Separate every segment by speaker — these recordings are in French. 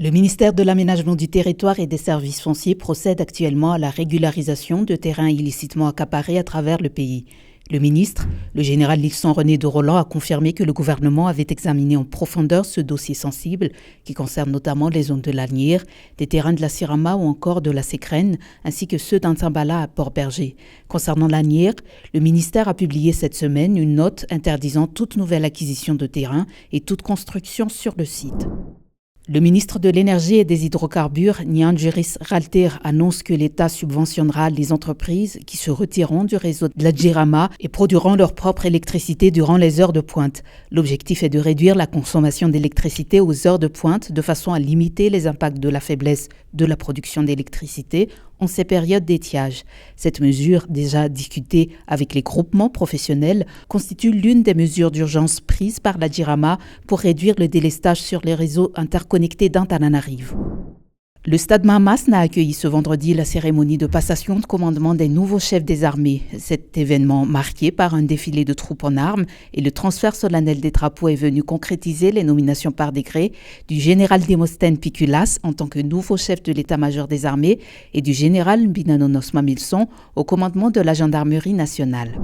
Speaker 1: Le ministère de l'Aménagement du Territoire et des Services fonciers procède actuellement à la régularisation de terrains illicitement accaparés à travers le pays. Le ministre, le général Lixon-René de Roland, a confirmé que le gouvernement avait examiné en profondeur ce dossier sensible qui concerne notamment les zones de l'Asnières, des terrains de la Sirama ou encore de la Sécrène, ainsi que ceux d'Antambala à Port-Berger. Concernant l'Asnières, le ministère a publié cette semaine une note interdisant toute nouvelle acquisition de terrain et toute construction sur le site. Le ministre de l'Énergie et des Hydrocarbures, Niangeris Ralter, annonce que l'État subventionnera les entreprises qui se retireront du réseau de la Jirama et produiront leur propre électricité durant les heures de pointe. L'objectif est de réduire la consommation d'électricité aux heures de pointe de façon à limiter les impacts de la faiblesse de la production d'électricité en ces périodes d'étiage. Cette mesure, déjà discutée avec les groupements professionnels, constitue l'une des mesures d'urgence prises par la Jirama pour réduire le délestage sur les réseaux interconnectés d'Antananarivo. Le Stade Mahamas a accueilli ce vendredi la cérémonie de passation de commandement des nouveaux chefs des armées. Cet événement, marqué par un défilé de troupes en armes et le transfert solennel des drapeaux, est venu concrétiser les nominations par décret du général Démosthène Piculas en tant que nouveau chef de l'état-major des armées et du général Mbinanonos Mamilson au commandement de la gendarmerie nationale.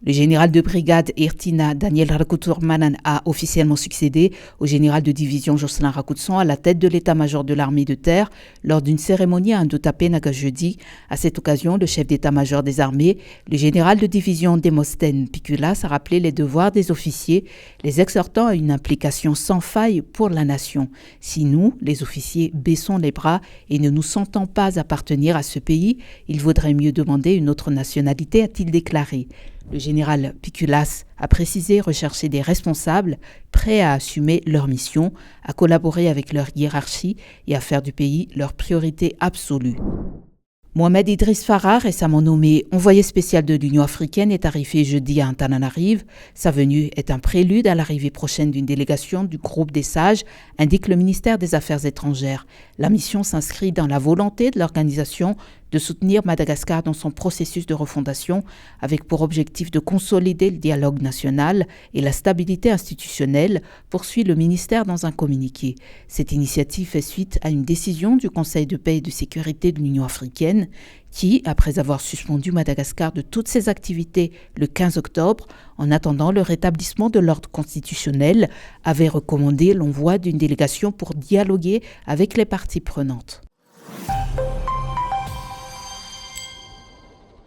Speaker 1: Le général de brigade Ertina Daniel Rakoutourmanan a officiellement succédé au général de division Jocelyn Rakoutson à la tête de l'état-major de l'armée de terre lors d'une cérémonie à Ndoutape-Naga jeudi. À cette occasion, le chef d'état-major des armées, le général de division Démosthène Piculas, a rappelé les devoirs des officiers, les exhortant à une implication sans faille pour la nation. Si nous, les officiers, baissons les bras et ne nous sentons pas appartenir à ce pays, il vaudrait mieux demander une autre nationalité, a-t-il déclaré. Le général Piculas a précisé rechercher des responsables prêts à assumer leur mission, à collaborer avec leur hiérarchie et à faire du pays leur priorité absolue. Mohamed Idriss Farah, récemment nommé envoyé spécial de l'Union africaine, est arrivé jeudi à Antananarivo. Sa venue est un prélude à l'arrivée prochaine d'une délégation du groupe des sages, indique le ministère des Affaires étrangères. La mission s'inscrit dans la volonté de l'organisation de soutenir Madagascar dans son processus de refondation, avec pour objectif de consolider le dialogue national et la stabilité institutionnelle, poursuit le ministère dans un communiqué. Cette initiative fait suite à une décision du Conseil de paix et de sécurité de l'Union africaine qui, après avoir suspendu Madagascar de toutes ses activités le 15 octobre, en attendant le rétablissement de l'ordre constitutionnel, avait recommandé l'envoi d'une délégation pour dialoguer avec les parties prenantes.